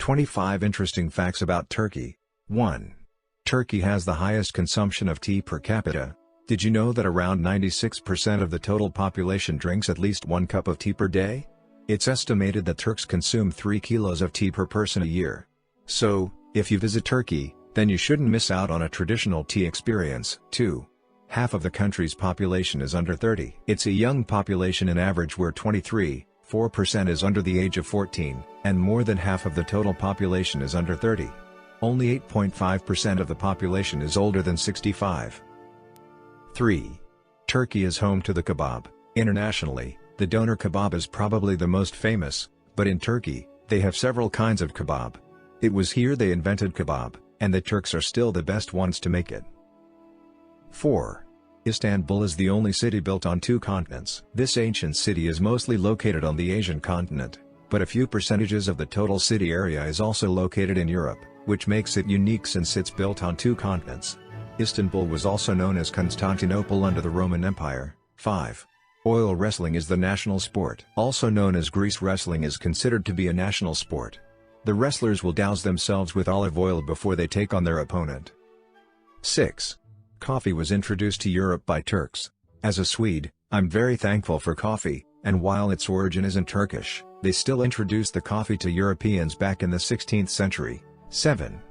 25 Interesting Facts about Turkey. 1. Turkey has the highest consumption of tea per capita. Did you know that around 96% of the total population drinks at least 1 cup of tea per day? It's estimated that Turks consume 3 kilos of tea per person a year. So, if you visit Turkey, then you shouldn't miss out on a traditional tea experience. 2. Half of the country's population is under 30. It's a young population in average where 23.4% is under the age of 14, and more than half of the total population is under 30. Only 8.5% of the population is older than 65. 3. Turkey is home to the kebab. Internationally, the doner kebab is probably the most famous, but in Turkey, they have several kinds of kebab. It was here they invented kebab, and the Turks are still the best ones to make it. 4. Istanbul is the only city built on 2 continents. This ancient city is mostly located on the Asian continent, but a few percentages of the total city area is also located in Europe, which makes it unique since it's built on 2 continents. Istanbul was also known as Constantinople under the Roman Empire. 5. Oil wrestling is the national sport. Also known as grease wrestling is considered to be a national sport. The wrestlers will douse themselves with olive oil before they take on their opponent. 6. Coffee was introduced to Europe by Turks. As a Swede, I'm very thankful for coffee, and while its origin isn't Turkish, they still introduced the coffee to Europeans back in the 16th century. 7.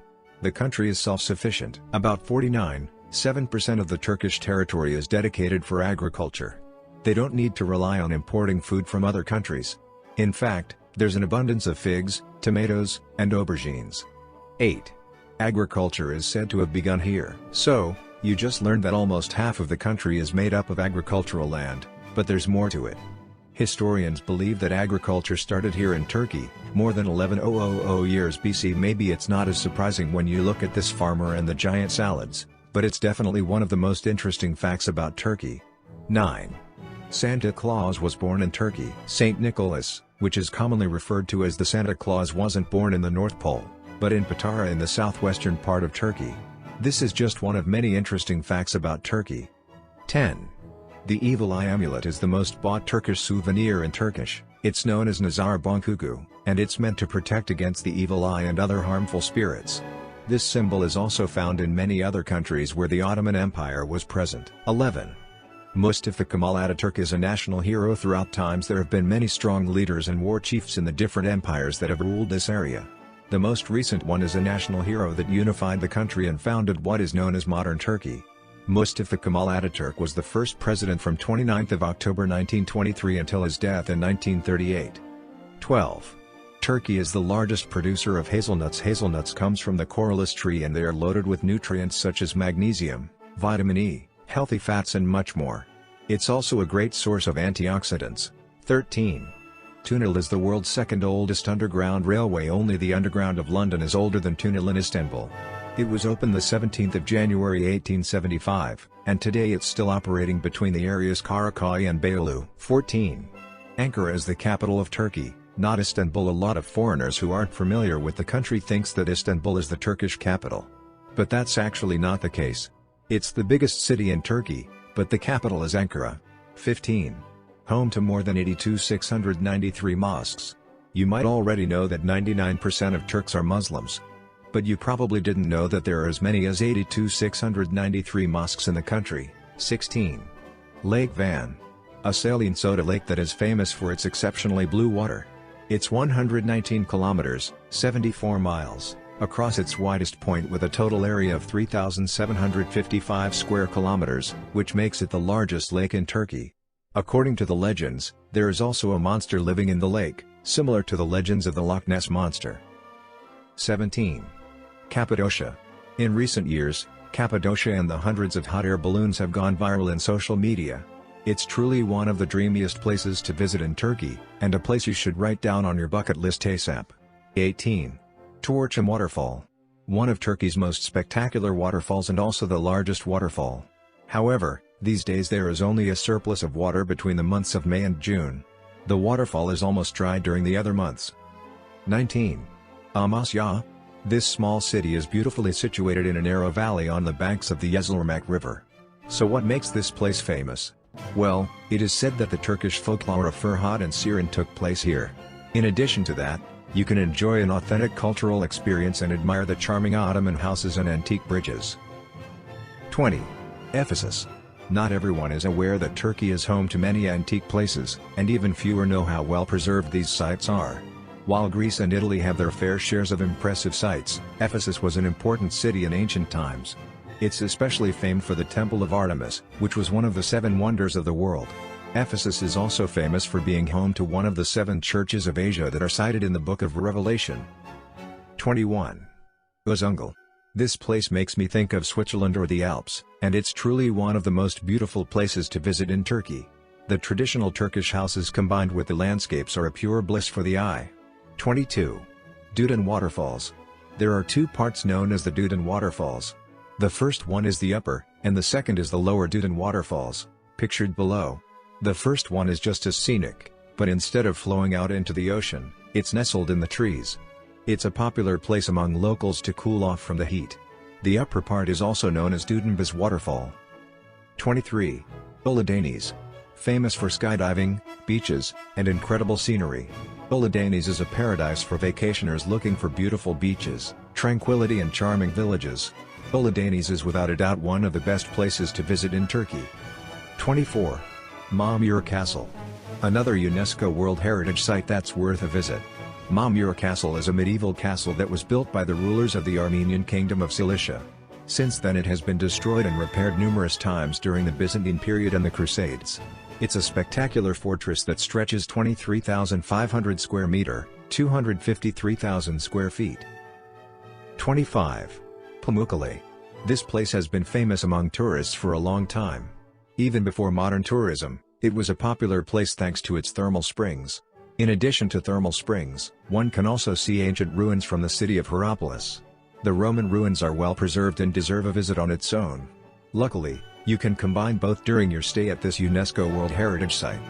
The country is self-sufficient. About 49.7% of the Turkish territory is dedicated for agriculture. They don't need to rely on importing food from other countries. In fact, there's an abundance of figs, tomatoes, and aubergines. 8. Agriculture is said to have begun here. So, you just learned that almost half of the country is made up of agricultural land, but there's more to it. Historians believe that agriculture started here in Turkey, more than 11,000 years BC. Maybe it's not as surprising when you look at this farmer and the giant salads, but it's definitely one of the most interesting facts about Turkey. 9. Santa Claus was born in Turkey. Saint Nicholas, which is commonly referred to as the Santa Claus, wasn't born in the North Pole, but in Patara in the southwestern part of Turkey. This is just one of many interesting facts about Turkey. 10. The evil eye amulet is the most bought Turkish souvenir in Turkish. It's known as Nazar Boncucu, and it's meant to protect against the evil eye and other harmful spirits. This symbol is also found in many other countries where the Ottoman Empire was present. 11. Mustafa Kemal Ataturk is a national hero. Throughout times there have been many strong leaders and war chiefs in the different empires that have ruled this area. The most recent one is a national hero that unified the country and founded what is known as modern Turkey. Mustafa Kemal Ataturk was the first president from 29th of October 1923 until his death in 1938. 12. Turkey is the largest producer of hazelnuts. Hazelnuts comes from the corylus tree and they are loaded with nutrients such as magnesium, vitamin E, healthy fats and much more. It's also a great source of antioxidants. 13. Tunnel is the world's second oldest underground railway. Only the Underground of London is older than Tunnel in Istanbul. It was opened the 17th of January 1875, and today it's still operating between the areas Karaköy and Beyoğlu. 14. Ankara is the capital of Turkey, not Istanbul. A lot of foreigners who aren't familiar with the country thinks that Istanbul is the Turkish capital. But that's actually not the case. It's the biggest city in Turkey, but the capital is Ankara. 15. Home to more than 82,693 mosques. You might already know that 99% of Turks are Muslims. But you probably didn't know that there are as many as 82,693 mosques in the country. 16. Lake Van. A saline soda lake that is famous for its exceptionally blue water. It's 119 kilometers, 74 miles, across its widest point with a total area of 3,755 square kilometers, which makes it the largest lake in Turkey. According to the legends, there is also a monster living in the lake, similar to the legends of the Loch Ness Monster. 17. Cappadocia. In recent years, Cappadocia and the hundreds of hot air balloons have gone viral in social media. It's truly one of the dreamiest places to visit in Turkey, and a place you should write down on your bucket list ASAP. 18. Torchum Waterfall. One of Turkey's most spectacular waterfalls and also the largest waterfall. However, these days there is only a surplus of water between the months of May and June. The waterfall is almost dry during the other months. 19. Amasya. This small city is beautifully situated in a narrow valley on the banks of the Yeşilırmak River. So what makes this place famous? Well, it is said that the Turkish folklore of Ferhat and Siren took place here. In addition to that, You can enjoy an authentic cultural experience and admire the charming Ottoman houses and antique bridges. 20. Ephesus. Not everyone is aware that Turkey is home to many antique places, and even fewer know how well preserved these sites are. While Greece and Italy have their fair shares of impressive sites, Ephesus was an important city in ancient times. It's especially famed for the Temple of Artemis, which was one of the 7 wonders of the world. Ephesus is also famous for being home to one of the 7 churches of Asia that are cited in the Book of Revelation. 21. Özungül. This place makes me think of Switzerland or the Alps, and it's truly one of the most beautiful places to visit in Turkey. The traditional Turkish houses combined with the landscapes are a pure bliss for the eye. 22. Dudun Waterfalls. There are 2 parts known as the Dudun Waterfalls. The first one is the upper, and the second is the lower Dudun Waterfalls, pictured below. The first one is just as scenic, but instead of flowing out into the ocean, it's nestled in the trees. It's a popular place among locals to cool off from the heat. The upper part is also known as Dudunbaz Waterfall. 23. Uludeniz. Famous for skydiving, beaches, and incredible scenery, Uludeniz is a paradise for vacationers looking for beautiful beaches, tranquility and charming villages. Uludeniz is without a doubt one of the best places to visit in Turkey. 24. Mamur Castle. Another UNESCO World Heritage Site that's worth a visit. Mamur Castle is a medieval castle that was built by the rulers of the Armenian Kingdom of Cilicia. Since then it has been destroyed and repaired numerous times during the Byzantine period and the Crusades. It's a spectacular fortress that stretches 23,500 square meter, 253,000 square feet. 25. Pamukkale. This place has been famous among tourists for a long time. Even before modern tourism, it was a popular place thanks to its thermal springs. In addition to thermal springs, one can also see ancient ruins from the city of Hierapolis. The Roman ruins are well preserved and deserve a visit on its own. Luckily, you can combine both during your stay at this UNESCO World Heritage Site.